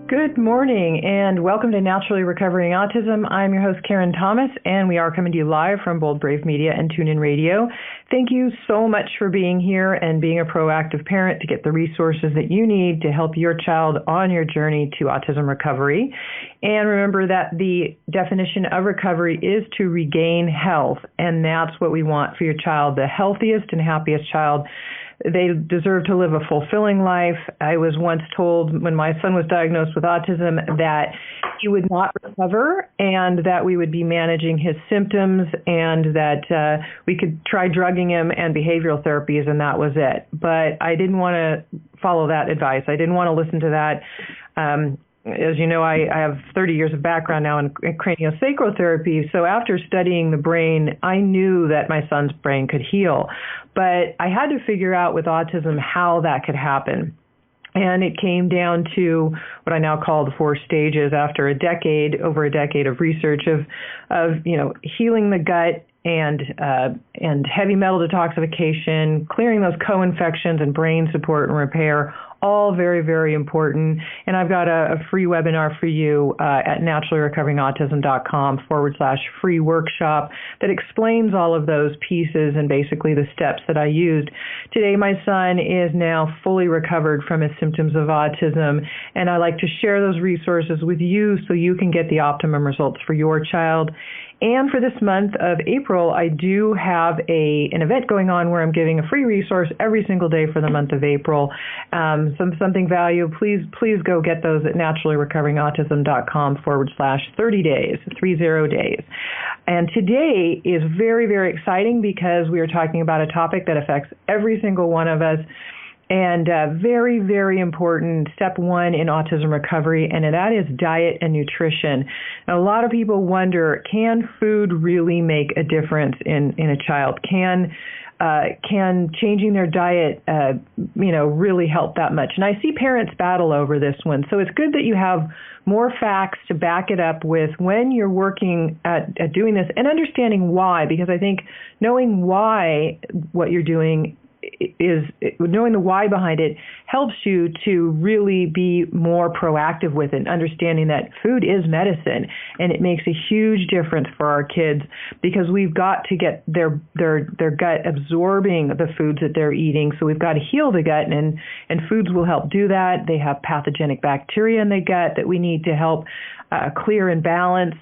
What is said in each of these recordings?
Good morning and welcome to Naturally Recovering Autism. I'm your host, Karen Thomas, and we are coming to you live from Bold Brave Media and TuneIn Radio. Thank you so much for being here and being a proactive parent to get the resources that you need to help your child on your journey to autism recovery. And remember that the definition of recovery is to regain health, and that's what we want for your child, the healthiest and happiest child. They deserve to live a fulfilling life. I was once told when my son was diagnosed with autism that he would not recover and that we would be managing his symptoms and that we could try drugging him and behavioral therapies, and that was it. But I didn't want to follow that advice. I didn't want to listen to that. As you know, I have 30 years of background now in craniosacral therapy, so after studying the brain, I knew that my son's brain could heal. But I had to figure out with autism how that could happen. And it came down to what I now call the 4 stages after over a decade of research of healing the gut and heavy metal detoxification, clearing those co-infections and brain support and repair, all very, very important. And I've got a free webinar for you at naturallyrecoveringautism.com/free workshop that explains all of those pieces and basically the steps that I used. Today, my son is now fully recovered from his symptoms of autism, and I like to share those resources with you so you can get the optimum results for your child. And for this month of April, I do have an event going on where I'm giving a free resource every single day for the month of April. Something value, please go get those at naturallyrecoveringautism.com/30 days, 30 days. And today is very, very exciting because we are talking about a topic that affects every single one of us. And very, very important, step 1 in autism recovery, and that is diet and nutrition. Now, a lot of people wonder, can food really make a difference in a child? Can changing their diet, really help that much? And I see parents battle over this one. So it's good that you have more facts to back it up with when you're working at doing this and understanding why, because I think knowing why what you're doing is knowing the why behind it helps you to really be more proactive with it, understanding that food is medicine, and it makes a huge difference for our kids because we've got to get their gut absorbing the foods that they're eating. So we've got to heal the gut, and foods will help do that. They have pathogenic bacteria in the gut that we need to help clear and balance.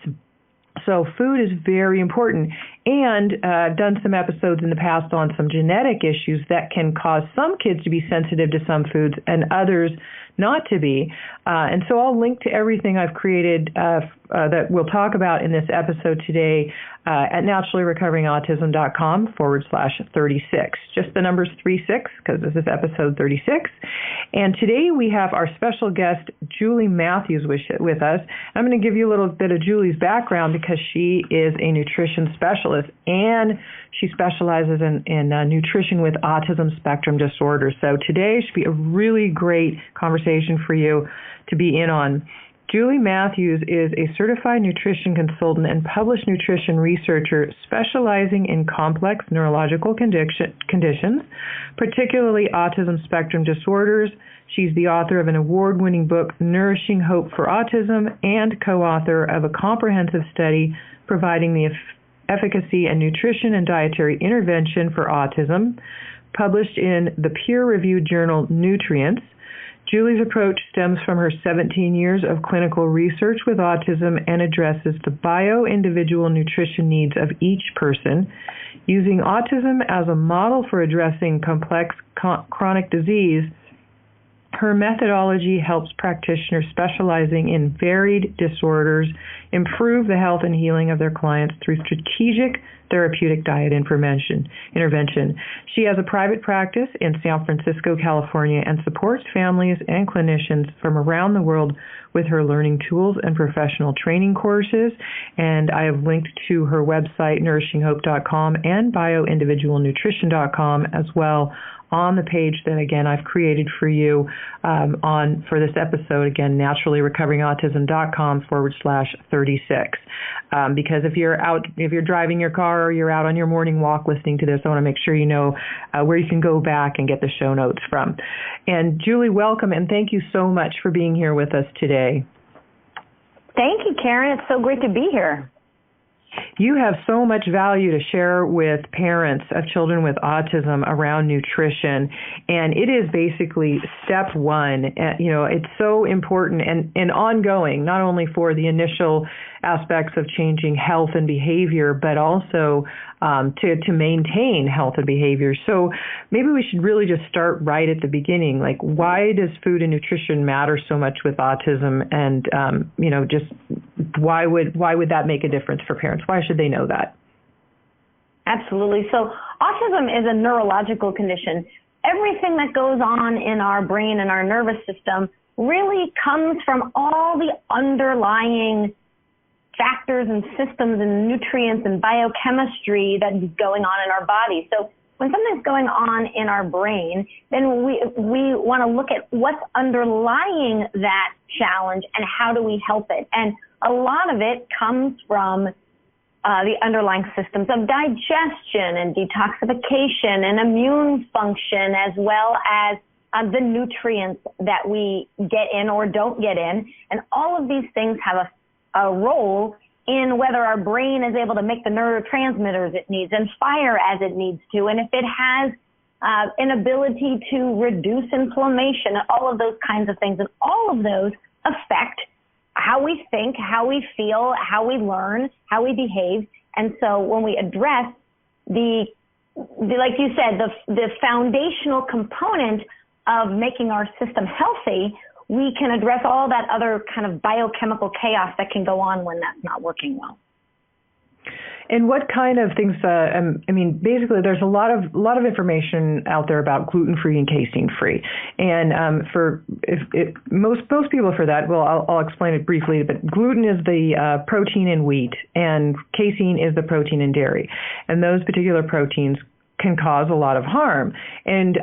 So food is very important, and I've done some episodes in the past on some genetic issues that can cause some kids to be sensitive to some foods and others not to be. And so I'll link to everything I've created that we'll talk about in this episode today at naturallyrecoveringautism.com/36. Just the numbers 36 because this is episode 36. And today we have our special guest, Julie Matthews, with us. I'm going to give you a little bit of Julie's background because she is a nutrition specialist and she specializes in nutrition with autism spectrum disorder. So today should be a really great conversation for you to be in on. Julie Matthews is a certified nutrition consultant and published nutrition researcher specializing in complex neurological conditions, particularly autism spectrum disorders. She's the author of an award-winning book, Nourishing Hope for Autism, and co-author of a comprehensive study providing the efficacy and nutrition and dietary intervention for autism, published in the peer-reviewed journal Nutrients. Julie's approach stems from her 17 years of clinical research with autism and addresses the bio-individual nutrition needs of each person, using autism as a model for addressing complex chronic disease. Her methodology helps practitioners specializing in varied disorders improve the health and healing of their clients through strategic therapeutic diet intervention. She has a private practice in San Francisco, California, and supports families and clinicians from around the world with her learning tools and professional training courses. And I have linked to her website, nourishinghope.com, and bioindividualnutrition.com as well on the page that, again, I've created for you for this episode. Again, naturallyrecoveringautism.com/36. Because if you're driving your car or you're out on your morning walk listening to this, I want to make sure you know where you can go back and get the show notes from. And Julie, welcome, and thank you so much for being here with us today. Thank you, Karen. It's so great to be here. You have so much value to share with parents of children with autism around nutrition, and it is basically step one. It's so important and ongoing, not only for the initial aspects of changing health and behavior, but also to maintain health and behavior. So maybe we should really just start right at the beginning. Like, why does food and nutrition matter so much with autism? And just why would that make a difference for parents? Why should they know that? Absolutely. So autism is a neurological condition. Everything that goes on in our brain and our nervous system really comes from all the underlying factors and systems and nutrients and biochemistry that is going on in our body. So when something's going on in our brain, then we want to look at what's underlying that challenge and how do we help it. And a lot of it comes from the underlying systems of digestion and detoxification and immune function, as well as the nutrients that we get in or don't get in. And all of these things have a role in whether our brain is able to make the neurotransmitters it needs and fire as it needs to, and if it has an ability to reduce inflammation, all of those kinds of things. And all of those affect how we think, how we feel, how we learn, how we behave. And so when we address like you said, the foundational component of making our system healthy, we can address all that other kind of biochemical chaos that can go on when that's not working well. And what kind of things? Basically, there's a lot of information out there about gluten-free and casein-free. And most people for that, well, I'll explain it briefly. But gluten is the protein in wheat, and casein is the protein in dairy. And those particular proteins can cause a lot of harm. And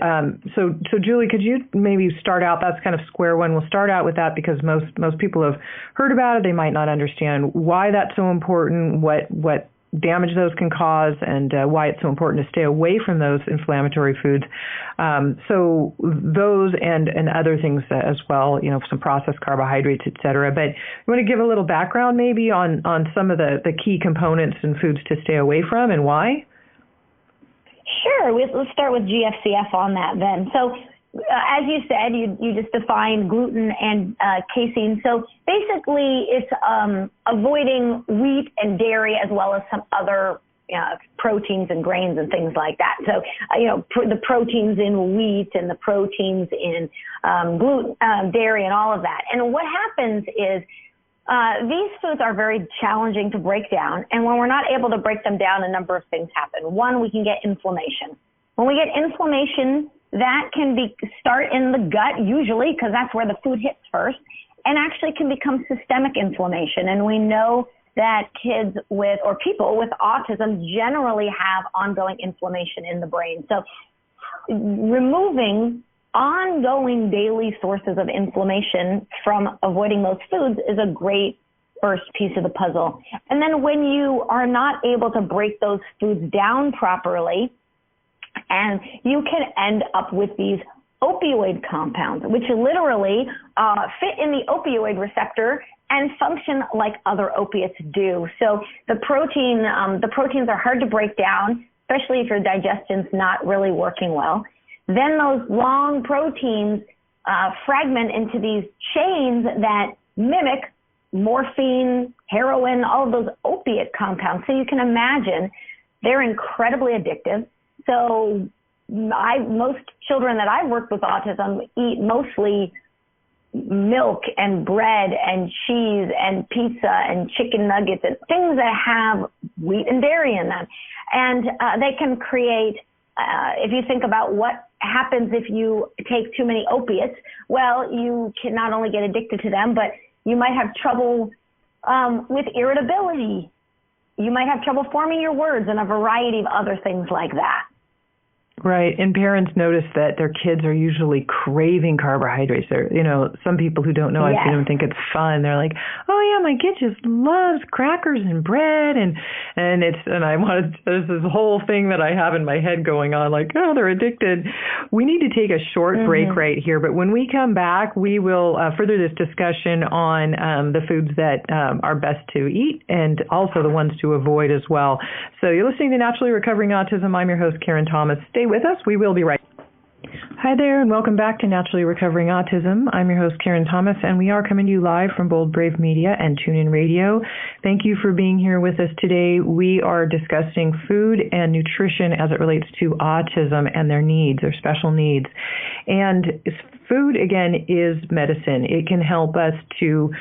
so Julie, could you maybe start out? That's kind of square one. We'll start out with that because most people have heard about it. They might not understand why that's so important, what damage those can cause, and why it's so important to stay away from those inflammatory foods. So those and other things as well, some processed carbohydrates, et cetera. But you want to give a little background maybe on some of the key components and foods to stay away from and why? Sure. Let's start with GFCF on that then. So as you said, you just defined gluten and casein. So basically it's avoiding wheat and dairy as well as some other proteins and grains and things like that. So, the proteins in wheat and the proteins in gluten, dairy and all of that. And what happens is these foods are very challenging to break down. And when we're not able to break them down, a number of things happen. One, we can get inflammation. When we get inflammation, that can start in the gut usually because that's where the food hits first, and actually can become systemic inflammation. And we know that kids or people with autism generally have ongoing inflammation in the brain. So removing ongoing daily sources of inflammation from avoiding those foods is a great first piece of the puzzle. And then when you are not able to break those foods down properly, and you can end up with these opioid compounds, which literally fit in the opioid receptor and function like other opiates do. So the proteins are hard to break down, especially if your digestion's not really working well. Then those long proteins fragment into these chains that mimic morphine, heroin, all of those opiate compounds. So you can imagine they're incredibly addictive. So most children that I've worked with autism eat mostly milk and bread and cheese and pizza and chicken nuggets and things that have wheat and dairy in them. And they can create, if you think about what happens if you take too many opiates, well, you can not only get addicted to them, but you might have trouble with irritability. You might have trouble forming your words and a variety of other things like that. Right, and parents notice that their kids are usually craving carbohydrates. They're, some people who don't know, I've seen them think it's fun. They're like, "Oh yeah, my kid just loves crackers and bread," and I wanted, there's this whole thing that I have in my head going on, like, oh, they're addicted. We need to take a short break right here, but when we come back, we will further this discussion on the foods that are best to eat and also the ones to avoid as well. So you're listening to Naturally Recovering Autism. I'm your host, Karen Thomas. Stay with us. We will be right back. Hi there, and welcome back to Naturally Recovering Autism. I'm your host, Karen Thomas, and we are coming to you live from Bold Brave Media and TuneIn Radio. Thank you for being here with us today. We are discussing food and nutrition as it relates to autism and their needs, their special needs. And food, again, is medicine. It can help us to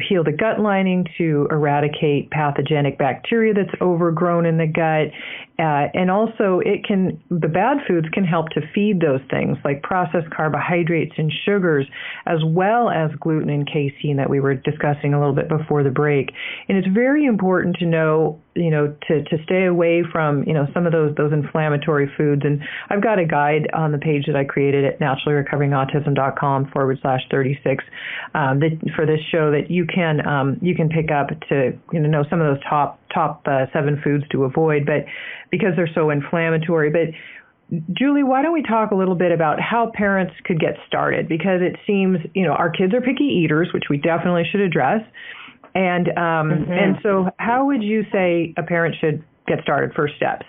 heal the gut lining, to eradicate pathogenic bacteria that's overgrown in the gut, and also the bad foods can help to feed those things like processed carbohydrates and sugars, as well as gluten and casein that we were discussing a little bit before the break. And it's very important to know, to stay away from, some of those inflammatory foods. And I've got a guide on the page that I created at naturallyrecoveringautism.com/36 for this show that you can pick up to know some of those top 7 foods to avoid, but because they're so inflammatory. But Julie, why don't we talk a little bit about how parents could get started? Because it seems, our kids are picky eaters, which we definitely should address. And so how would you say a parent should get started, first steps?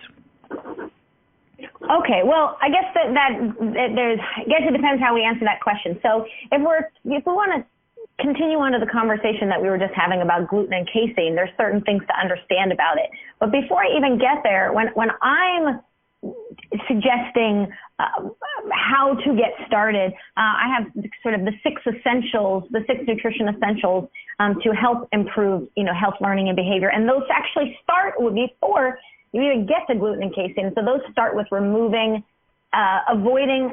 Okay, well, I guess it depends how we answer that question. So if we want to continue on to the conversation that we were just having about gluten and casein, there's certain things to understand about it. But before I even get there, when I'm suggesting how to get started, I have sort of the 6 nutrition essentials to help improve, health, learning, and behavior. And those actually start before you even get to gluten and casein. So those start with avoiding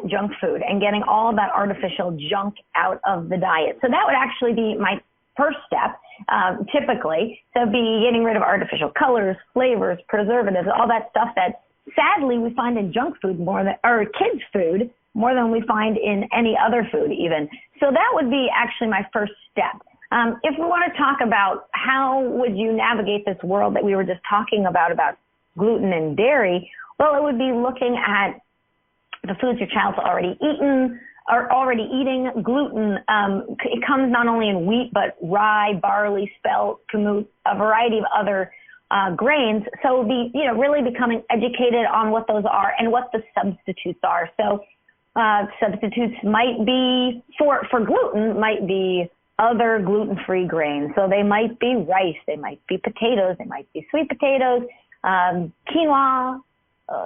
junk food and getting all of that artificial junk out of the diet. So that would actually be my first step, typically. So be getting rid of artificial colors, flavors, preservatives, all that stuff that sadly we find in junk food or kids' food more than we find in any other food even. So that would be actually my first step. If we want to talk about how would you navigate this world that we were just talking about gluten and dairy, well, it would be looking at the foods your child's already eating. Gluten, it comes not only in wheat, but rye, barley, spelt, kamut, a variety of other grains. So really becoming educated on what those are and what the substitutes are. So substitutes might be for gluten might be other gluten-free grains. So they might be rice, they might be potatoes, they might be sweet potatoes, quinoa,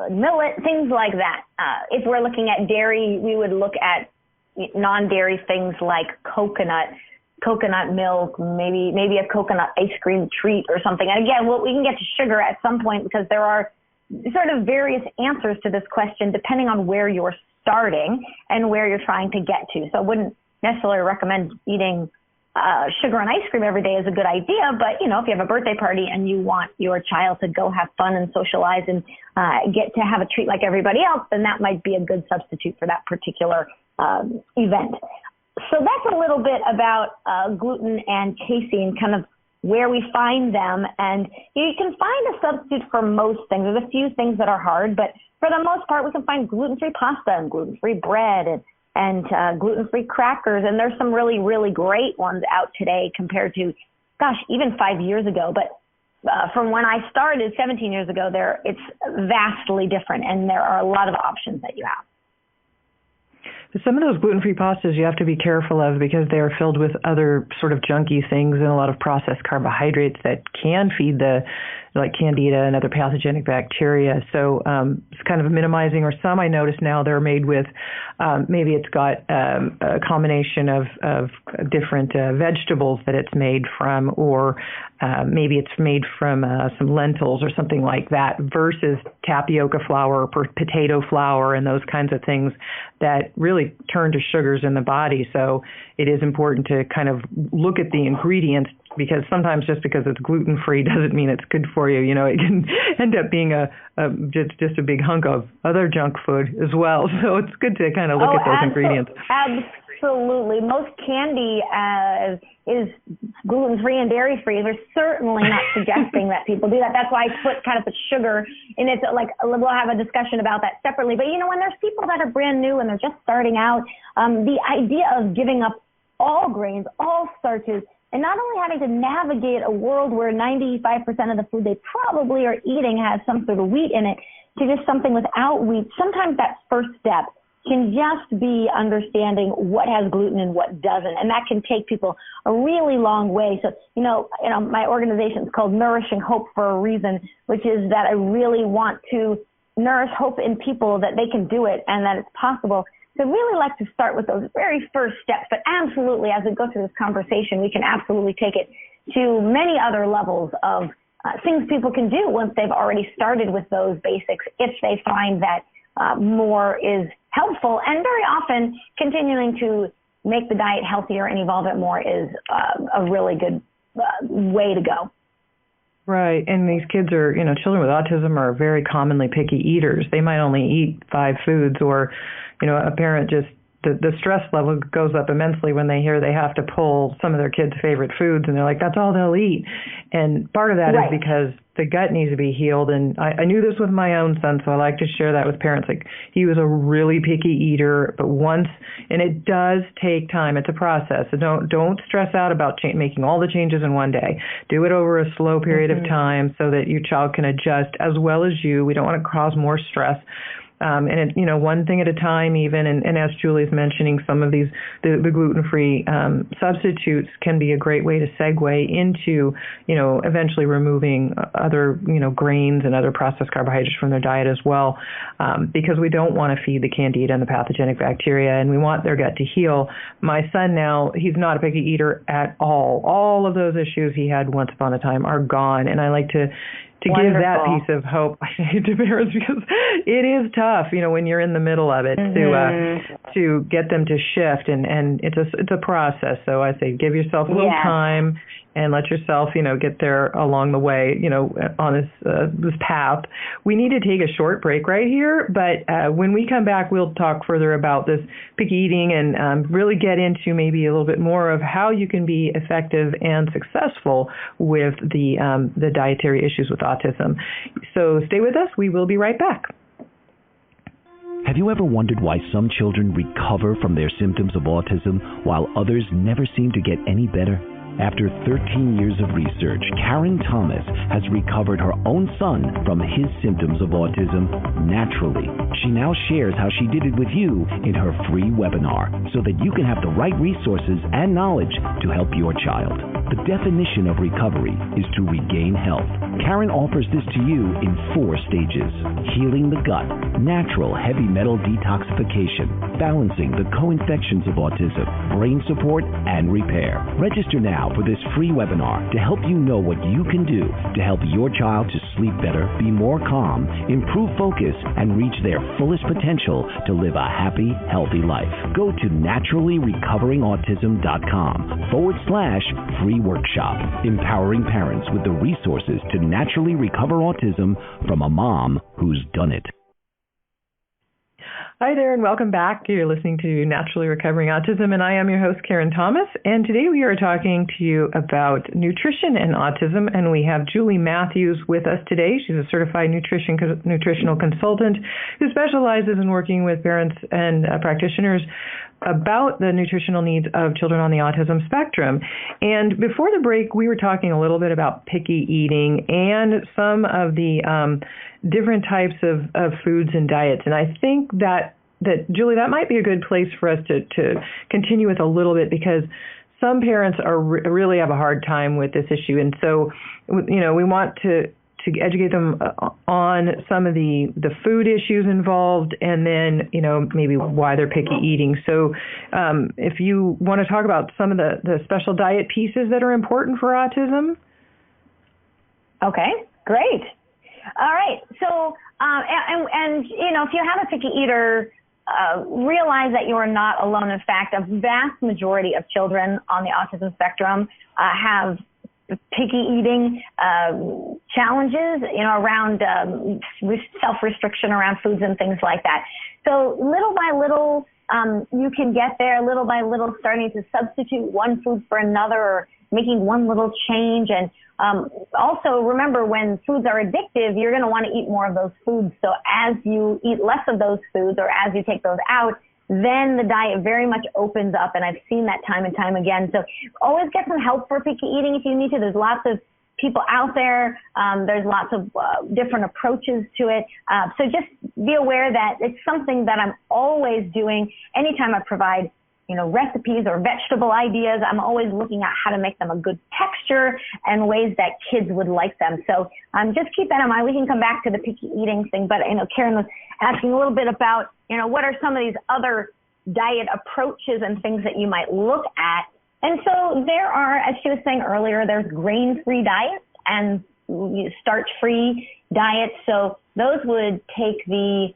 millet, things like that. If we're looking at dairy, we would look at non-dairy things like coconut milk, maybe a coconut ice cream treat or something. And again, we can get to sugar at some point because there are sort of various answers to this question depending on where you're starting and where you're trying to get to. So I wouldn't necessarily recommend eating sugar and ice cream every day is a good idea, but if you have a birthday party and you want your child to go have fun and socialize and get to have a treat like everybody else, then that might be a good substitute for that particular event. So that's a little bit about gluten and casein, kind of where we find them. And you can find a substitute for most things. There's a few things that are hard, but for the most part, we can find gluten-free pasta and gluten-free bread and gluten-free crackers. And there's some really, really great ones out today compared to, even 5 years ago. But from when I started 17 years ago, it's vastly different, and there are a lot of options that you have. Some of those gluten-free pastas you have to be careful of because they are filled with other sort of junky things and a lot of processed carbohydrates that can feed like candida and other pathogenic bacteria. So it's kind of minimizing, or some I notice now they're made with, maybe it's got a combination of different vegetables that it's made from, or maybe it's made from some lentils or something like that versus tapioca flour or potato flour and those kinds of things that really turn to sugars in the body. So it is important to kind of look at the ingredients because sometimes just because it's gluten-free doesn't mean it's good for you. It can end up being just a big hunk of other junk food as well. So it's good to kind of look at those ingredients. Absolutely. Most candy is gluten-free and dairy-free. We're certainly not suggesting that people do that. That's why I put sugar in it. Like, we'll have a discussion about that separately. But, when there's people that are brand new and they're just starting out, the idea of giving up all grains, all starches, and not only having to navigate a world where 95% of the food they probably are eating has some sort of wheat in it, to just something without wheat, sometimes that first step can just be understanding what has gluten and what doesn't. And that can take people a really long way. So, my organization is called Nourishing Hope for a reason, which is that I really want to nourish hope in people that they can do it and that it's possible. So I'd really like to start with those very first steps, but absolutely, as we go through this conversation, we can absolutely take it to many other levels of things people can do once they've already started with those basics, if they find that more is helpful. And very often, continuing to make the diet healthier and evolve it more is a really good way to go. Right. And these kids are, children with autism are very commonly picky eaters. They might only eat 5 foods, or, a parent just, the stress level goes up immensely when they hear they have to pull some of their kids' favorite foods, and they're like, that's all they'll eat. And part of that is because the gut needs to be healed. And I knew this with my own son, so I like to share that with parents. Like, he was a really picky eater, but and it does take time. It's a process. So don't stress out about making all the changes in one day. Do it over a slow period of time so that your child can adjust as well as you. We don't want to cause more stress. One thing at a time even, and as Julie's mentioning, some of these, the gluten-free substitutes can be a great way to segue into, eventually removing other, grains and other processed carbohydrates from their diet as well, because we don't want to feed the candida and the pathogenic bacteria, and we want their gut to heal. My son now, he's not a picky eater at all. All of those issues he had once upon a time are gone, and I like to give that piece of hope to parents, because it is tough, when you're in the middle of it, to get them to shift, and it's a process. So I say give yourself a little time and let yourself, get there along the way, on this path. We need to take a short break right here, but when we come back, we'll talk further about this picky eating and really get into maybe a little bit more of how you can be effective and successful with the dietary issues with autism. So stay with us. We will be right back. Have you ever wondered why some children recover from their symptoms of autism while others never seem to get any better? After 13 years of research, Karen Thomas has recovered her own son from his symptoms of autism naturally. She now shares how she did it with you in her free webinar so that you can have the right resources and knowledge to help your child. The definition of recovery is to regain health. Karen offers this to you in 4 stages: healing the gut, natural heavy metal detoxification, balancing the co-infections of autism, brain support, and repair. Register now for this free webinar to help you know what you can do to help your child to sleep better, be more calm, improve focus, and reach their fullest potential to live a happy, healthy life. Go to naturallyrecoveringautism.com/free workshop, empowering parents with the resources to naturally recover autism from a mom who's done it. Hi there, and welcome back. You're listening to Naturally Recovering Autism, and I am your host, Karen Thomas. And today we are talking to you about nutrition and autism, and we have Julie Matthews with us today. She's a certified nutritional consultant who specializes in working with parents and practitioners about the nutritional needs of children on the autism spectrum. And before the break, we were talking a little bit about picky eating and some of the different types of foods and diets. And I think that Julie, that might be a good place for us to continue with a little bit, because some parents really have a hard time with this issue. And so, we want to educate them on some of the food issues involved, and then, maybe why they're picky eating. So if you want to talk about some of the special diet pieces that are important for autism. Okay, great. All right. So, and if you have a picky eater, realize that you are not alone. In fact, a vast majority of children on the autism spectrum have picky eating challenges, around self-restriction around foods and things like that. So little by little, you can get there, little by little, starting to substitute one food for another, or making one little change. And also remember, when foods are addictive, you're going to want to eat more of those foods. So as you eat less of those foods, or as you take those out, then the diet very much opens up. And I've seen that time and time again. So always get some help for picky eating if you need to. There's lots of people out there. There's lots of different approaches to it. So just be aware that it's something that I'm always doing. Anytime I provide, recipes or vegetable ideas, I'm always looking at how to make them a good texture and ways that kids would like them. So just keep that in mind. We can come back to the picky eating thing, but Karen was asking a little bit about, what are some of these other diet approaches and things that you might look at. And so there are, as she was saying earlier, there's grain-free diets and starch-free diets. So those would take the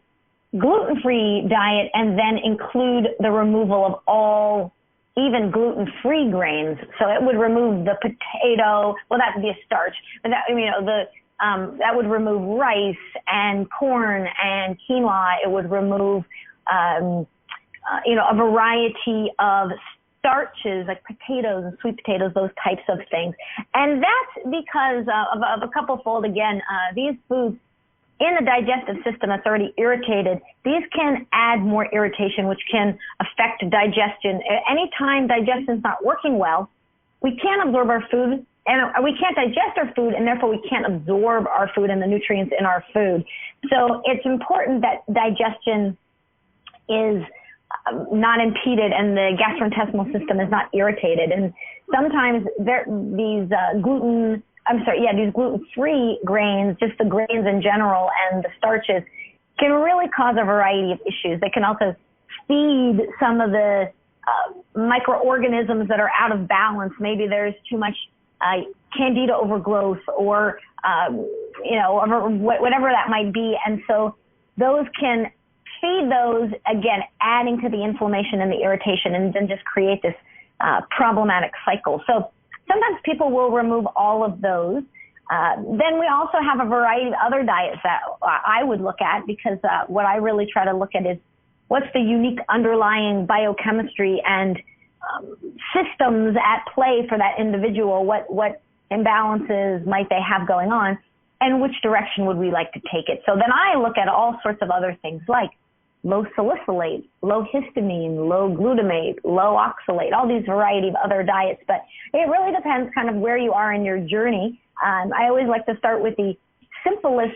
gluten-free diet and then include the removal of all, even gluten-free grains. So it would remove the potato. Well, that would be a starch, but that would remove rice and corn and quinoa. It would remove, a variety of starches like potatoes and sweet potatoes, those types of things. And that's because of a couple-fold. Again, these foods, in the digestive system that's already irritated, these can add more irritation, which can affect digestion. Anytime digestion's not working well, we can't absorb our food, and we can't digest our food, and therefore we can't absorb our food and the nutrients in our food. So it's important that digestion is not impeded and the gastrointestinal system is not irritated. And sometimes these gluten-free grains, just the grains in general and the starches, can really cause a variety of issues. They can also feed some of the microorganisms that are out of balance. Maybe there's too much candida overgrowth or, whatever that might be. And so those can feed those, again, adding to the inflammation and the irritation, and then just create this problematic cycle. So sometimes people will remove all of those. Then we also have a variety of other diets that I would look at, because what I really try to look at is what's the unique underlying biochemistry and systems at play for that individual, what imbalances might they have going on, and which direction would we like to take it. So then I look at all sorts of other things like low salicylate, low histamine, low glutamate, low oxalate, all these variety of other diets. But it really depends kind of where you are in your journey. I always like to start with the simplest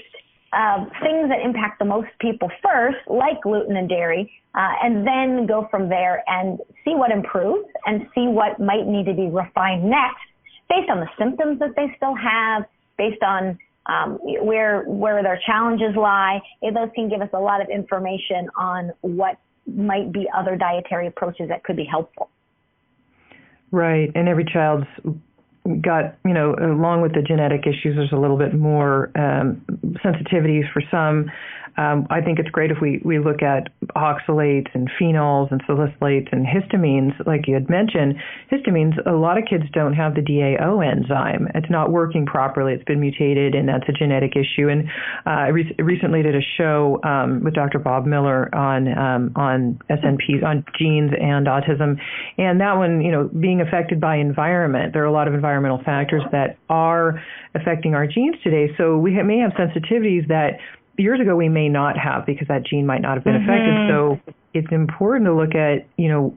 things that impact the most people first, like gluten and dairy, and then go from there and see what improves and see what might need to be refined next based on the symptoms that they still have, based on where their challenges lie. Those can give us a lot of information on what might be other dietary approaches that could be helpful. Right, and every child's got, along with the genetic issues, there's a little bit more sensitivities for some. I think it's great if we look at oxalates and phenols and salicylates and histamines, like you had mentioned. Histamines, a lot of kids don't have the DAO enzyme. It's not working properly. It's been mutated, and that's a genetic issue. And I recently did a show with Dr. Bob Miller on SNPs, on genes and autism. And that one, being affected by environment, there are a lot of environmental factors that are affecting our genes today. So we may have sensitivities that years ago we may not have, because that gene might not have been affected. So it's important to look at,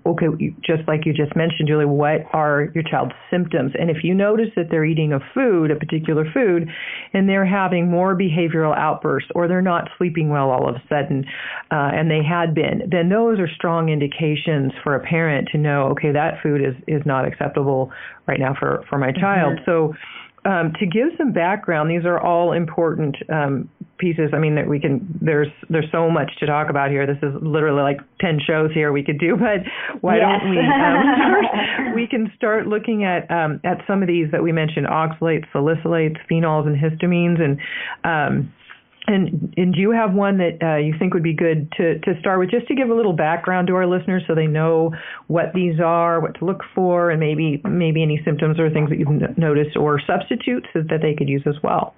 okay, just like you just mentioned, Julie, what are your child's symptoms? And if you notice that they're eating a particular food, and they're having more behavioral outbursts, or they're not sleeping well all of a sudden, and they had been, then those are strong indications for a parent to know, okay, that food is not acceptable right now for my child. So to give some background, these are all important pieces. I mean, that there's so much to talk about here. This is literally like 10 shows here we could do, but why don't we can start looking at some of these that we mentioned: oxalates, salicylates, phenols, and histamines. And And do you have one that you think would be good to start with, just to give a little background to our listeners so they know what these are, what to look for, and maybe any symptoms or things that you've noticed or substitutes that they could use as well?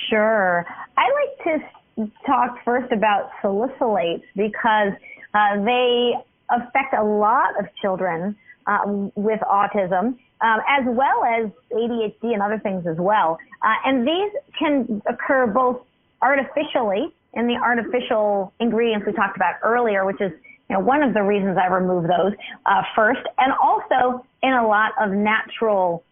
Sure. I like to talk first about salicylates because they affect a lot of children with autism, as well as ADHD and other things as well. And these can occur both artificially in the artificial ingredients we talked about earlier, which is one of the reasons I remove those first, and also in a lot of natural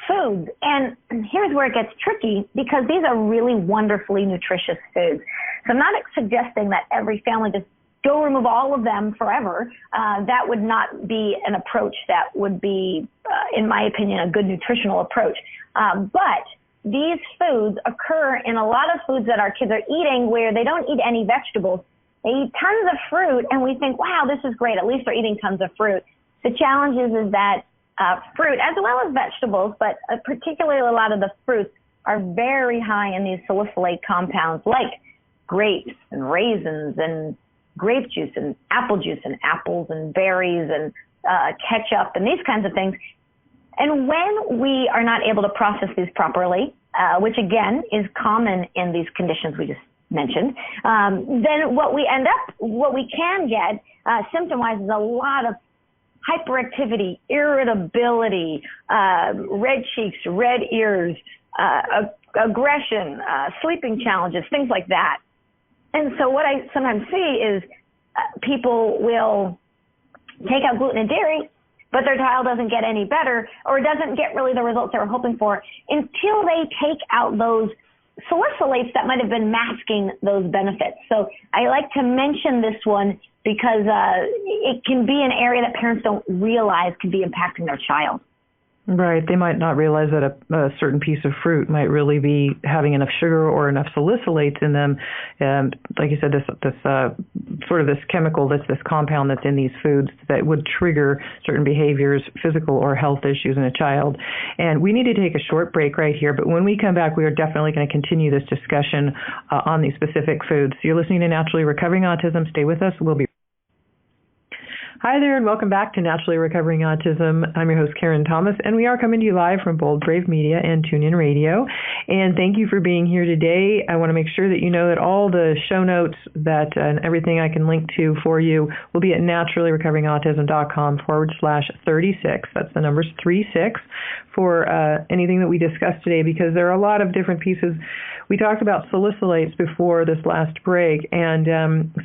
foods. And here's where it gets tricky, because these are really wonderfully nutritious foods. So I'm not suggesting that every family just go remove all of them forever. That would not be an approach that would be, in my opinion, a good nutritional approach. But these foods occur in a lot of foods that our kids are eating where they don't eat any vegetables. They eat tons of fruit, and we think, wow, this is great. At least they're eating tons of fruit. The challenge is that fruit, as well as vegetables, but particularly a lot of the fruits, are very high in these salicylate compounds like grapes and raisins and grape juice and apples and berries and ketchup and these kinds of things. And when we are not able to process these properly, which again is common in these conditions we just mentioned, then what we can get symptom-wise is a lot of hyperactivity, irritability, red cheeks, red ears, aggression, sleeping challenges, things like that. And so what I sometimes see is people will take out gluten and dairy, but their child doesn't get any better or doesn't get really the results they were hoping for until they take out those salicylates that might have been masking those benefits. So I like to mention this one because it can be an area that parents don't realize can be impacting their child. Right. They might not realize that a certain piece of fruit might really be having enough sugar or enough salicylates in them. And like you said, this sort of this chemical, this compound that's in these foods that would trigger certain behaviors, physical or health issues in a child. And we need to take a short break right here. But when we come back, we are definitely going to continue this discussion on these specific foods. So you're listening to Naturally Recovering Autism. Stay with us. We'll be Hi there, and welcome back to Naturally Recovering Autism. I'm your host, Karen Thomas, and we are coming to you live from Bold Brave Media and TuneIn Radio. And thank you for being here today. I want to make sure that you know that all the show notes and everything I can link to for you will be at naturallyrecoveringautism.com/36. That's the numbers 36 for anything that we discussed today, because there are a lot of different pieces. We talked about salicylates before this last break, and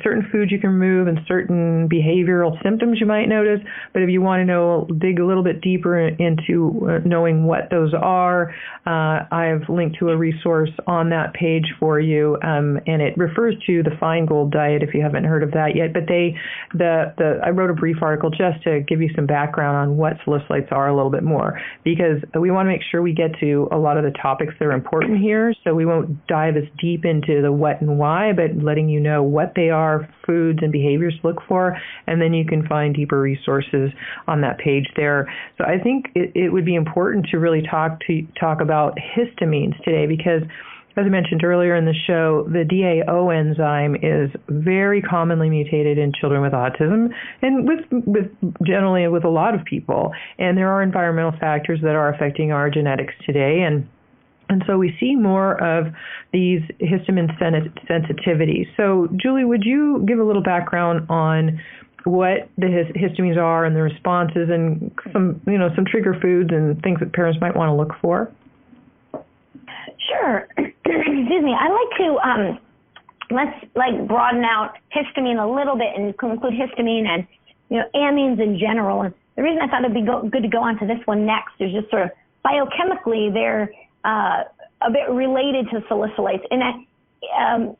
certain foods you can remove and certain behavioral symptoms you might notice. But if you want to dig a little bit deeper into knowing what those are, I've linked to a resource on that page for you, and it refers to the Feingold diet if you haven't heard of that yet. But I wrote a brief article just to give you some background on what salicylates are a little bit more, because we want to make sure we get to a lot of the topics that are important here. So we won't dive as deep into the what and why, but letting you know what they are, foods and behaviors to look for, and then you can find deeper resources on that page there. So I think it would be important to really talk about histamines today, because as I mentioned earlier in the show, the DAO enzyme is very commonly mutated in children with autism, and generally with a lot of people. And there are environmental factors that are affecting our genetics today, and so we see more of these histamine sensitivities. So, Julie, would you give a little background on what the histamines are and the responses, and some trigger foods and things that parents might want to look for? Sure. Excuse me. I like to let's broaden out histamine a little bit and include histamine and amines in general. And the reason I thought it'd be good to go on to this one next is just sort of biochemically they're a bit related to salicylates, and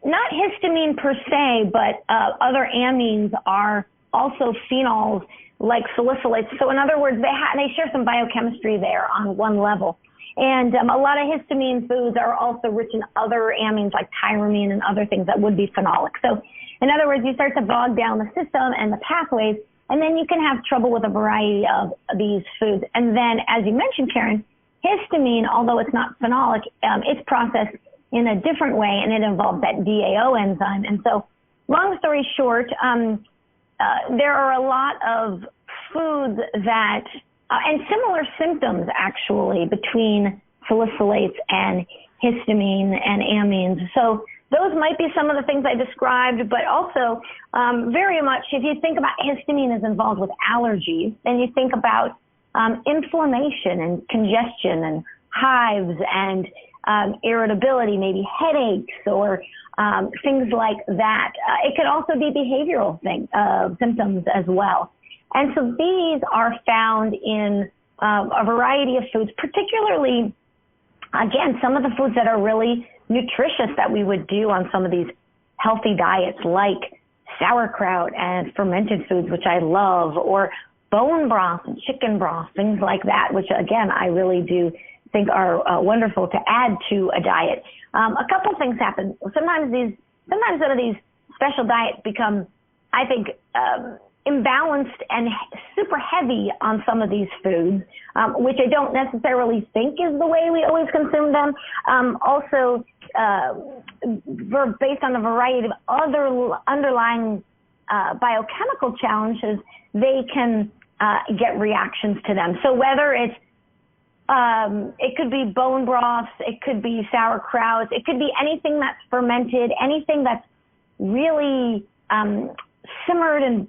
not histamine per se, but other amines are also phenols like salicylates. So in other words, they share some biochemistry there on one level. And a lot of histamine foods are also rich in other amines like tyramine and other things that would be phenolic. So in other words, you start to bog down the system and the pathways, and then you can have trouble with a variety of these foods. And then, as you mentioned, Karen, histamine, although it's not phenolic, it's processed in a different way, and it involves that DAO enzyme. And so, long story short, there are a lot of foods that, and similar symptoms actually between salicylates and histamine and amines. So those might be some of the things I described, but also very much, if you think about histamine is involved with allergies, then you think about inflammation and congestion and hives and irritability, maybe headaches or things like that. It could also be behavioral symptoms as well. And so these are found in a variety of foods, particularly, again, some of the foods that are really nutritious that we would do on some of these healthy diets, like sauerkraut and fermented foods, which I love, or bone broth and chicken broth, things like that, which, again, I really do think are wonderful to add to a diet. A couple things happen. Sometimes some of these special diets become, I think, imbalanced and super heavy on some of these foods, which I don't necessarily think is the way we always consume them. Also, based on a variety of other underlying biochemical challenges, they can get reactions to them. So whether it's it could be bone broths, it could be sauerkraut, it could be anything that's fermented, anything that's really simmered and,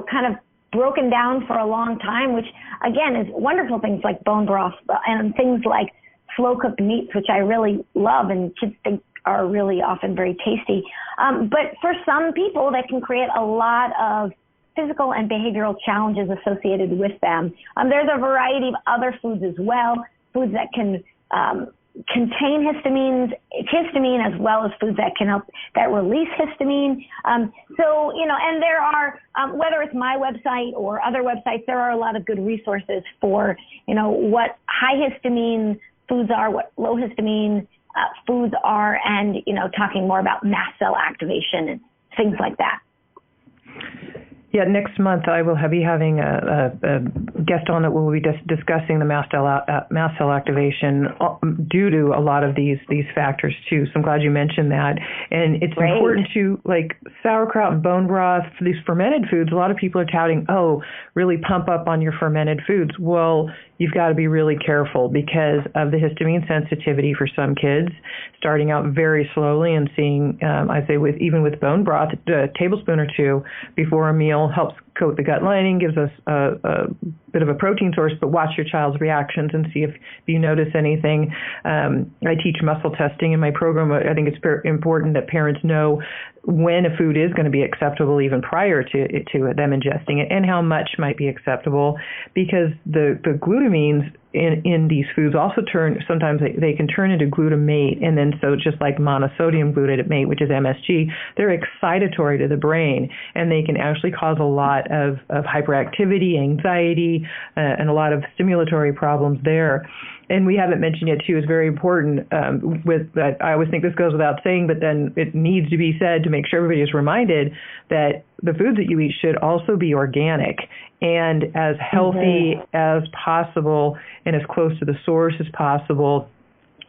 kind of broken down for a long time, which, again, is wonderful things like bone broth and things like slow-cooked meats, which I really love and kids think are really often very tasty. But for some people, that can create a lot of physical and behavioral challenges associated with them. There's a variety of other foods as well, foods that can contain histamine as well as foods that can help that release histamine. And there are, whether it's my website or other websites, there are a lot of good resources for, what high histamine foods are, what low histamine foods are, and, talking more about mast cell activation and things like that. Yeah, next month I will be having a guest on that will be discussing the mast cell activation due to a lot of these factors too. So I'm glad you mentioned that. And it's Great. Important to, like sauerkraut and bone broth, these fermented foods. A lot of people are touting, really pump up on your fermented foods. Well, you've got to be really careful because of the histamine sensitivity for some kids, starting out very slowly and seeing, I say even with bone broth, a tablespoon or two before a meal helps coat the gut lining, gives us a bit of a protein source, but watch your child's reactions and see if you notice anything. I teach muscle testing in my program. I think it's very important that parents know when a food is going to be acceptable even prior to them ingesting it and how much might be acceptable, because the glutamines in these foods also sometimes they can turn into glutamate, and then so just like monosodium glutamate, which is MSG, they're excitatory to the brain, and they can actually cause a lot of hyperactivity, anxiety, and a lot of stimulatory problems there. And we haven't mentioned yet, too, is very important with that. I always think this goes without saying, but then it needs to be said to make sure everybody is reminded that the foods that you eat should also be organic and as healthy as possible and as close to the source as possible.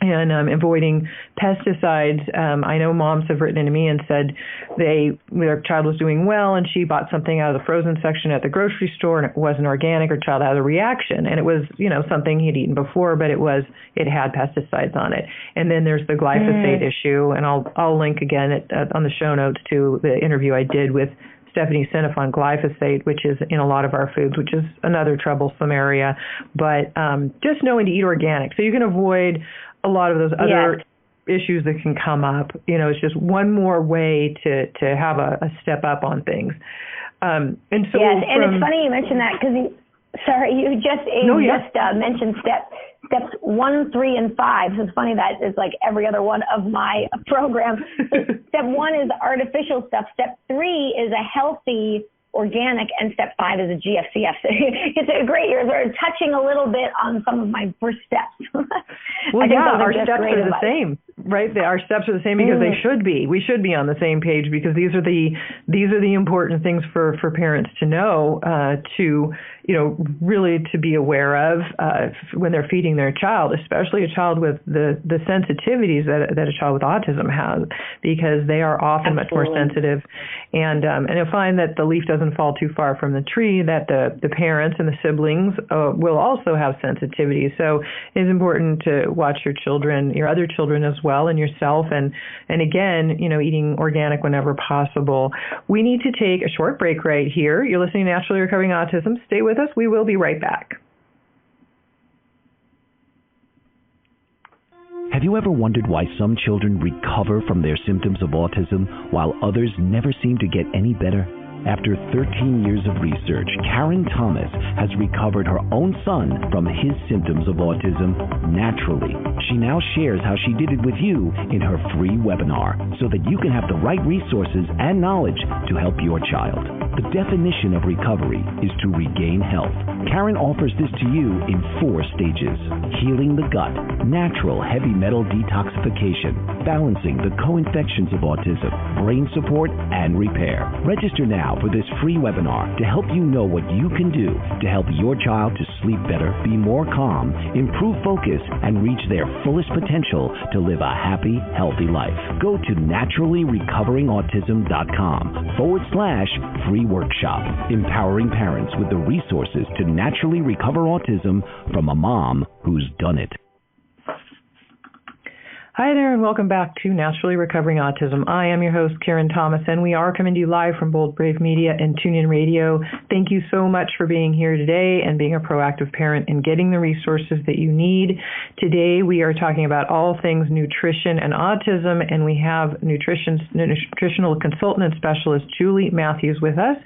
And avoiding pesticides. I know moms have written into me and said their child was doing well and she bought something out of the frozen section at the grocery store and it wasn't organic. Her child had a reaction, and it was something he'd eaten before, but it had pesticides on it. And then there's the glyphosate issue, and I'll link again on the show notes to the interview I did with Stephanie Seneff on glyphosate, which is in a lot of our foods, which is another troublesome area. But just knowing to eat organic, so you can avoid a lot of those other issues that can come up. It's just one more way to have a step up on things. And so yes, and it's funny you mentioned that because you just mentioned steps 1, 3, and 5. So it's funny that it's like every other one of my program. Step 1 is artificial stuff. Step 3 is a healthy organic, and step 5 is a GFCF. It's a great year. They're touching a little bit on some of my first steps. Well, our steps are the same, right? Our steps are the same because they should be. We should be on the same page because these are the important things for parents to know to really to be aware of when they're feeding their child, especially a child with the sensitivities that a child with autism has, because they are often much more sensitive. And you'll find that the leaf doesn't fall too far from the tree, that the parents and the siblings will also have sensitivity. So it's important to watch your children, your other children as well, and yourself, and again, eating organic whenever possible. We need to take a short break right here. You're listening to Naturally Recovering Autism. Stay with us. We will be right back. Have you ever wondered why some children recover from their symptoms of autism while others never seem to get any better? After 13 years of research, Karen Thomas has recovered her own son from his symptoms of autism naturally. She now shares how she did it with you in her free webinar so that you can have the right resources and knowledge to help your child. The definition of recovery is to regain health. Karen offers this to you in 4 stages: healing the gut, natural heavy metal detoxification, balancing the co-infections of autism, brain support, and repair. Register now for this free webinar to help you know what you can do to help your child to sleep better, be more calm, improve focus, and reach their fullest potential to live a happy, healthy life. Go to naturallyrecoveringautism.com/free workshop, empowering parents with the resources to naturally recover autism from a mom who's done it. Hi there, and welcome back to Naturally Recovering Autism. I am your host, Karen Thomas, and we are coming to you live from Bold Brave Media and TuneIn Radio. Thank you so much for being here today and being a proactive parent and getting the resources that you need. Today, we are talking about all things nutrition and autism, and we have nutritional consultant and specialist Julie Matthews with us.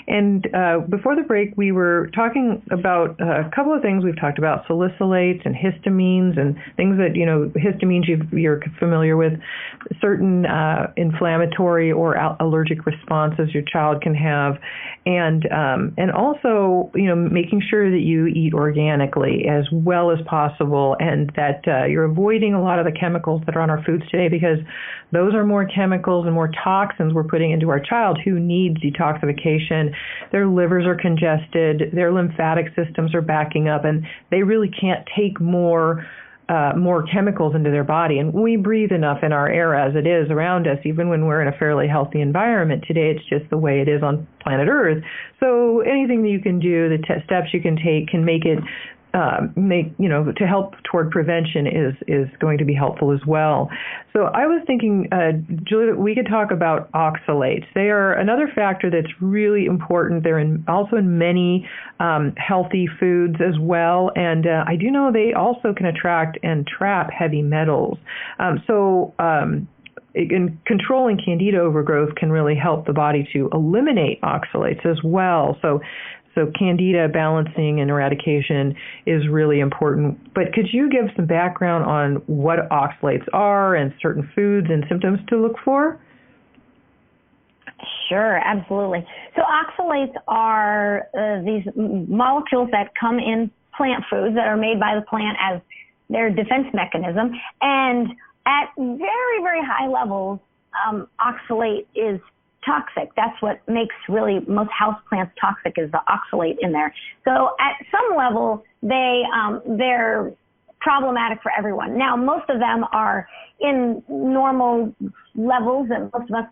And before the break, we were talking about a couple of things. We've talked about salicylates and histamines and things that, histamines you're familiar with, certain inflammatory or allergic responses your child can have, and also making sure that you eat organically as well as possible, and that you're avoiding a lot of the chemicals that are on our foods today, because those are more chemicals and more toxins we're putting into our child who needs detoxification. Their livers are congested, their lymphatic systems are backing up, and they really can't take more chemicals into their body. And we breathe enough in our air as it is around us, even when we're in a fairly healthy environment. Today, it's just the way it is on planet Earth. So anything that you can do, the steps you can take can make it to help toward prevention is going to be helpful as well. So I was thinking, Julie, we could talk about oxalates. They are another factor that's really important. They're also in many healthy foods as well, and I do know they also can attract and trap heavy metals. Controlling candida overgrowth can really help the body to eliminate oxalates as well. So candida balancing and eradication is really important. But could you give some background on what oxalates are and certain foods and symptoms to look for? Sure, absolutely. So oxalates are these molecules that come in plant foods that are made by the plant as their defense mechanism. And at very, very high levels, oxalate is toxic. That's what makes really most houseplants toxic, is the oxalate in there. So at some level, they're problematic for everyone. Now, most of them are in normal levels, and most of us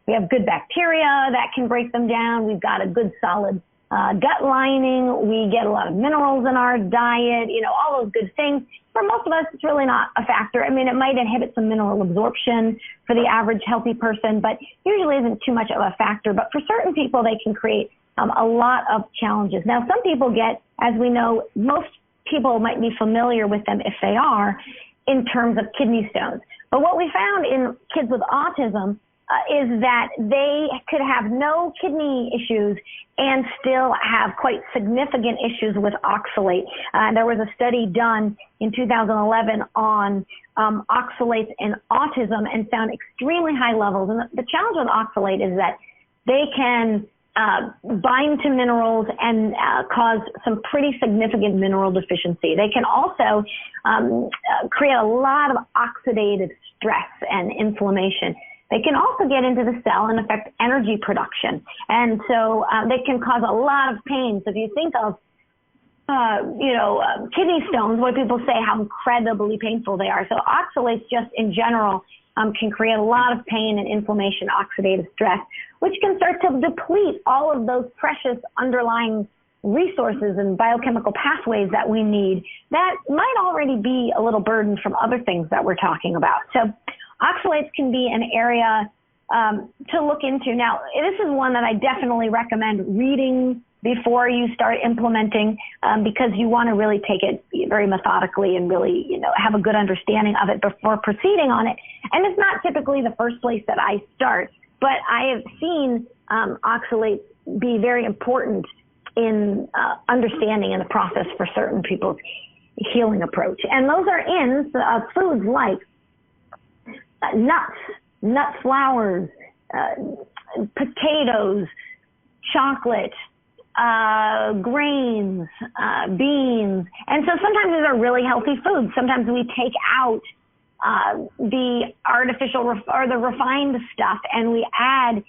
we have good bacteria that can break them down. We've got a good solid gut lining. We get a lot of minerals in our diet, all those good things. For most of us, it's really not a factor. I mean, it might inhibit some mineral absorption for the average healthy person, but usually isn't too much of a factor. But for certain people, they can create a lot of challenges. Now, some people get, as we know, most people might be familiar with them if they are, in terms of kidney stones. But what we found in kids with autism is that they could have no kidney issues and still have quite significant issues with oxalate. There was a study done in 2011 on oxalates and autism and found extremely high levels. And the challenge with oxalate is that they can bind to minerals and cause some pretty significant mineral deficiency. They can also create a lot of oxidative stress and inflammation. They can also get into the cell and affect energy production. And so they can cause a lot of pain. So if you think of kidney stones, what people say, how incredibly painful they are. So oxalates just in general can create a lot of pain and inflammation, oxidative stress, which can start to deplete all of those precious underlying resources and biochemical pathways that we need that might already be a little burdened from other things that we're talking about. So oxalates can be an area to look into. Now, this is one that I definitely recommend reading before you start implementing, because you want to really take it very methodically and really, have a good understanding of it before proceeding on it. And it's not typically the first place that I start, but I have seen oxalates be very important in understanding in the process for certain people's healing approach. And those are in foods like nut flours, potatoes, chocolate, grains, beans. And so sometimes these are really healthy foods. Sometimes we take out the artificial or the refined stuff and we add,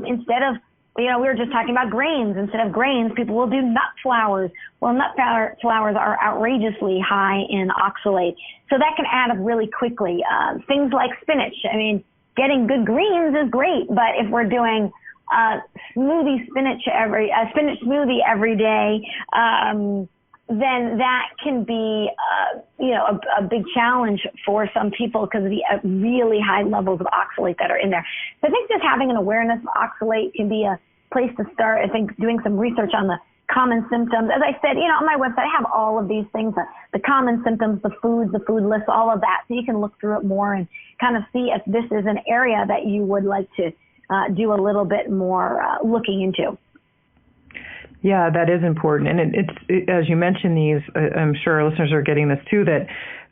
instead of, we were just talking about grains. Instead of grains, people will do nut flours. Well, nut flours are outrageously high in oxalate. So that can add up really quickly. Things like spinach. I mean, getting good greens is great, but if we're doing spinach smoothie every day, then that can be, a big challenge for some people because of the really high levels of oxalate that are in there. So I think just having an awareness of oxalate can be a place to start. I think doing some research on the common symptoms. As I said, on my website, I have all of these things, the common symptoms, the foods, the food lists, all of that. So you can look through it more and kind of see if this is an area that you would like to do a little bit more looking into. Yeah, that is important. And it's as you mentioned these, I'm sure our listeners are getting this too, that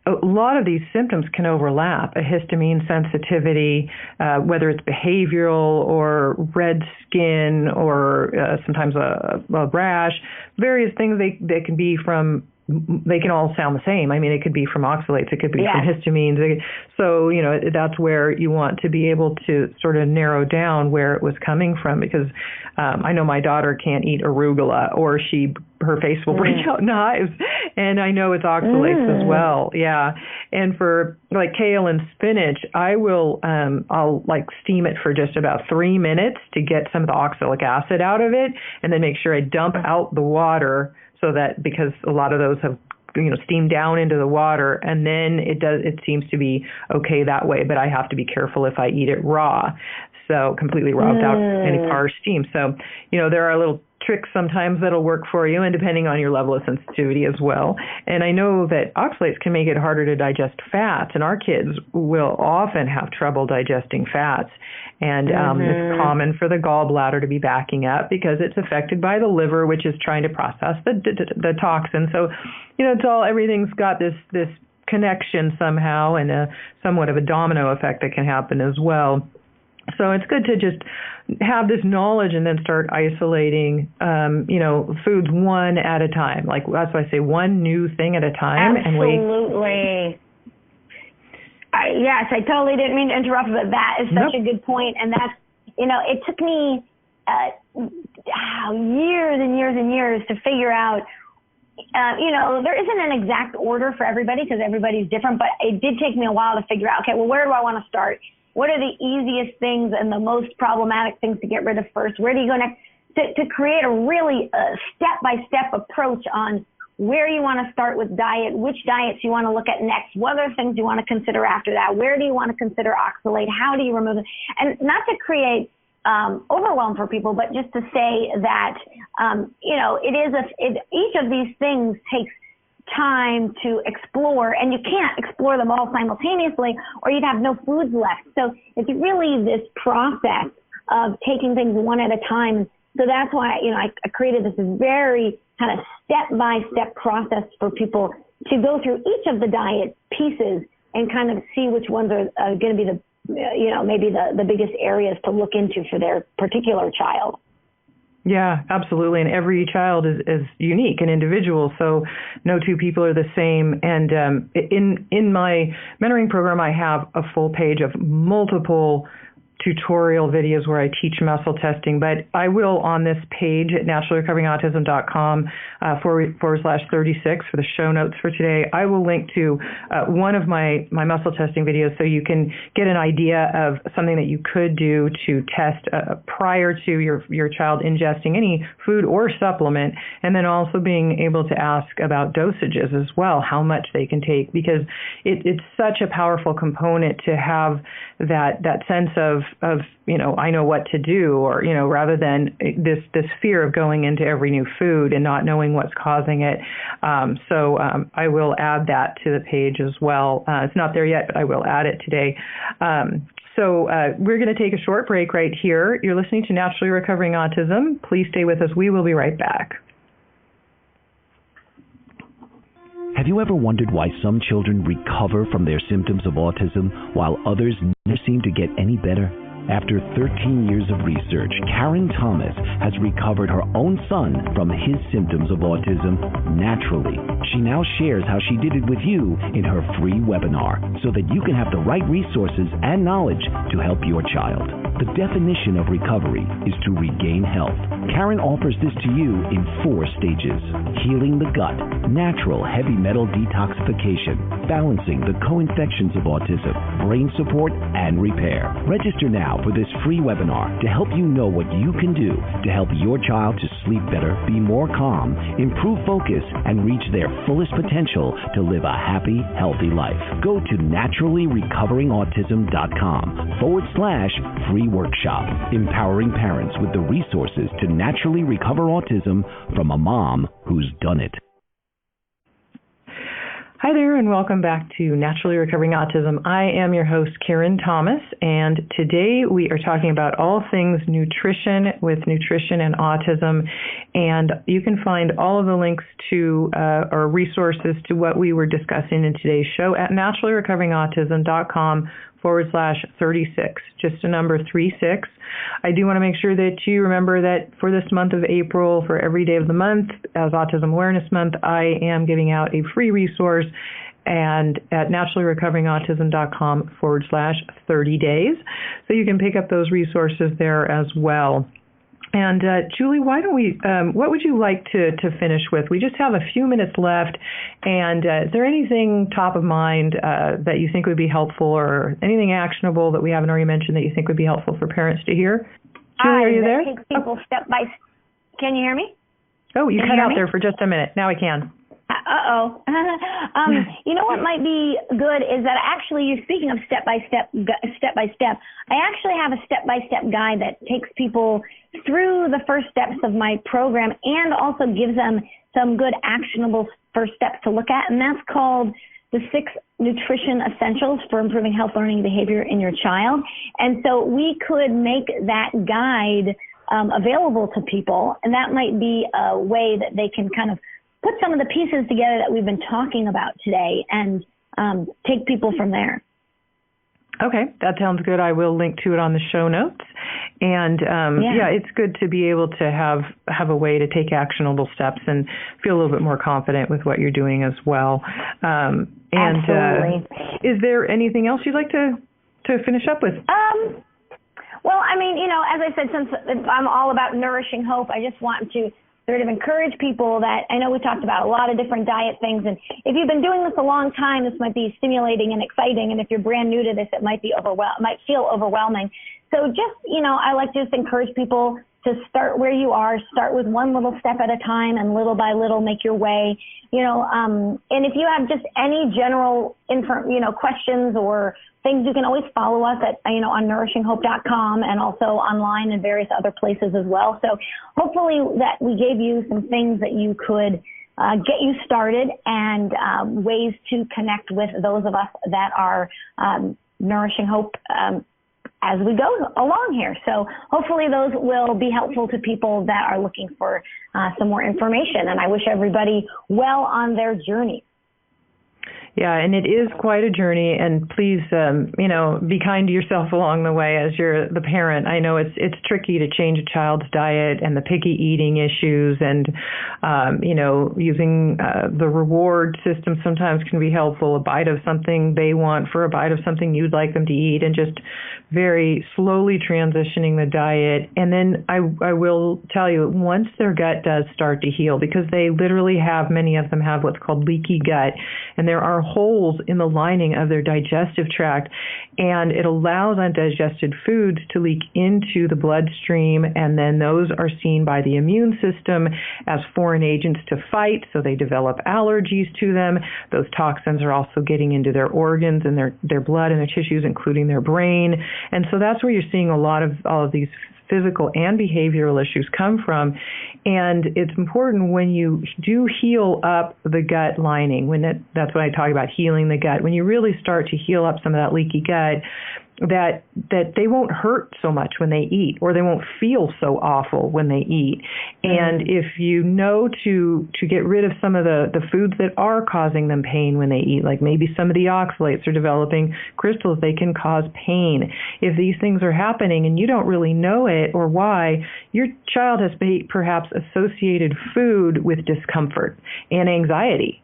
a lot of these symptoms can overlap. A histamine sensitivity, whether it's behavioral or red skin or sometimes a rash, various things they can be from. They can all sound the same. I mean, it could be from oxalates, it could be from histamines. So, that's where you want to be able to sort of narrow down where it was coming from, because I know my daughter can't eat arugula or her face will break out in hives, and I know it's oxalates as well. Yeah. And for like kale and spinach, I'll like steam it for just about 3 minutes to get some of the oxalic acid out of it, and then make sure I dump out the water. So that, because a lot of those have, steamed down into the water, and then it seems to be okay that way. But I have to be careful if I eat it raw. So completely raw without any par steam. So, there are little tricks sometimes that'll work for you, and depending on your level of sensitivity as well. And I know that oxalates can make it harder to digest fats, and our kids will often have trouble digesting fats. And it's common for the gallbladder to be backing up because it's affected by the liver, which is trying to process the toxin. So, everything's got this connection somehow, and somewhat of a domino effect that can happen as well. So it's good to just have this knowledge and then start isolating, foods one at a time. Like, that's why I say one new thing at a time. Absolutely. Yes, I totally didn't mean to interrupt, but that is such a good point. And that's, it took me years and years and years to figure out, there isn't an exact order for everybody because everybody's different, but it did take me a while to figure out, okay, well, where do I want to start? What are the easiest things and the most problematic things to get rid of first? Where do you go next? To create a really step-by-step approach on where you want to start with diet, which diets you want to look at next, what other things you want to consider after that, where do you want to consider oxalate, how do you remove it? And not to create overwhelm for people, but just to say that, each of these things takes time to explore, and you can't explore them all simultaneously or you'd have no foods left. So it's really this process of taking things one at a time. So that's why, I created this very kind of step-by-step process for people to go through each of the diet pieces and kind of see which ones are going to be maybe the biggest areas to look into for their particular child. Yeah, absolutely. And every child is unique and individual, so no two people are the same. And in my mentoring program, I have a full page of multiple tutorial videos where I teach muscle testing, but I will on this page at naturallyrecoveringautism.com /36 for the show notes for today. I will link to one of my muscle testing videos so you can get an idea of something that you could do to test prior to your child ingesting any food or supplement, and then also being able to ask about dosages as well, how much they can take, because it's such a powerful component to have that sense of I know what to do, or rather than this fear of going into every new food and not knowing what's causing it. So I will add that to the page as well. It's not there yet, but I will add it today. So we're going to take a short break right here. You're listening to Naturally Recovering Autism. Please stay with us. We will be right back. Have you ever wondered why some children recover from their symptoms of autism while others never seem to get any better? After 13 years of research, Karen Thomas has recovered her own son from his symptoms of autism naturally. She now shares how she did it with you in her free webinar so that you can have the right resources and knowledge to help your child. The definition of recovery is to regain health. Karen offers this to you in 4 stages: healing the gut, natural heavy metal detoxification, balancing the co-infections of autism, brain support, and repair. Register now for this free webinar to help you know what you can do to help your child to sleep better, be more calm, improve focus, and reach their fullest potential to live a happy, healthy life. Go to naturallyrecoveringautism.com /free workshop, empowering parents with the resources to naturally recover autism from a mom who's done it. Hi there, and welcome back to Naturally Recovering Autism. I am your host, Karen Thomas, and today we are talking about all things nutrition with nutrition and autism. And you can find all of the links to or resources to what we were discussing in today's show at naturallyrecoveringautism.com /36, just a number 36. I do want to make sure that you remember that for this month of April, for every day of the month, as Autism Awareness Month, I am giving out a free resource and at naturallyrecoveringautism.com /30 days. So you can pick up those resources there as well. And Julie, why don't we, what would you like to finish with? We just have a few minutes left, and is there anything top of mind that you think would be helpful, or anything actionable that we haven't already mentioned that you think would be helpful for parents to hear? Julie, are you there? Takes people step by. Can you hear me? Oh, you cut out there for just a minute. Now I can. Uh-oh. You know what might be good is that actually, you're speaking of step-by-step, I actually have a step-by-step guide that takes people through the first steps of my program and also gives them some good actionable first steps to look at, and that's called the 6 Nutrition Essentials for Improving Health, Learning, and Behavior in Your Child. And so we could make that guide available to people, and that might be a way that they can kind of put some of the pieces together that we've been talking about today and take people from there. Okay, that sounds good. I will link to it on the show notes. And it's good to be able to have a way to take actionable steps and feel a little bit more confident with what you're doing as well. Absolutely. Is there anything else you'd like to finish up with? Well, I mean, as I said, since I'm all about nourishing hope, I just want to sort of encourage people that I know we talked about a lot of different diet things, and if you've been doing this a long time, this might be stimulating and exciting, and if you're brand new to this, it might feel overwhelming. So just, I like to just encourage people to start where you are, start with one little step at a time, and little by little make your way, and if you have just any general questions or things, you can always follow us at, on nourishinghope.com and also online and various other places as well. So hopefully that we gave you some things that you could get you started and ways to connect with those of us that are Nourishing Hope as we go along here. So hopefully those will be helpful to people that are looking for some more information. And I wish everybody well on their journey. Yeah, and it is quite a journey. And please, be kind to yourself along the way as you're the parent. I know it's tricky to change a child's diet and the picky eating issues, and using the reward system sometimes can be helpful. A bite of something they want for a bite of something you'd like them to eat, and just very slowly transitioning the diet. And then I will tell you, once their gut does start to heal, because they literally have, many of them have what's called leaky gut, and there are holes in the lining of their digestive tract, and it allows undigested foods to leak into the bloodstream, and then those are seen by the immune system as foreign agents to fight, so they develop allergies to them. Those toxins are also getting into their organs and their blood and their tissues, including their brain. And so that's where you're seeing a lot of all of these physical and behavioral issues come from. And it's important when you do heal up the gut lining, that's when I talk about healing the gut, when you really start to heal up some of that leaky gut, that they won't hurt so much when they eat, or they won't feel so awful when they eat. And if you know to get rid of some of the foods that are causing them pain when they eat, like maybe some of the oxalates are developing crystals, they can cause pain. If these things are happening and you don't really know it or why, your child has perhaps associated food with discomfort and anxiety.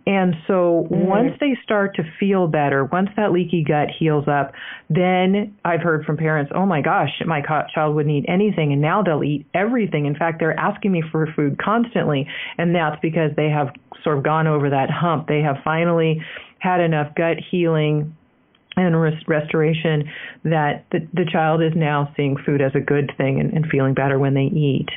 And so once they start to feel better, once that leaky gut heals up, then I've heard from parents, oh my gosh, my child wouldn't eat anything, and now they'll eat everything. In fact, they're asking me for food constantly, and that's because they have sort of gone over that hump. They have finally had enough gut healing and restoration that the child is now seeing food as a good thing and feeling better when they eat.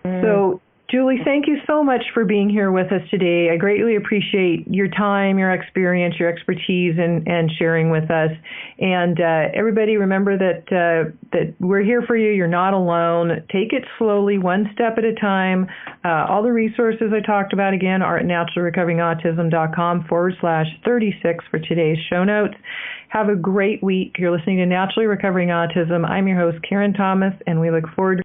So, Julie, thank you so much for being here with us today. I greatly appreciate your time, your experience, your expertise, and sharing with us. And everybody, remember that we're here for you. You're not alone. Take it slowly, one step at a time. All the resources I talked about, again, are at naturallyrecoveringautism.com/36 for today's show notes. Have a great week. You're listening to Naturally Recovering Autism. I'm your host, Karen Thomas, and we look forward to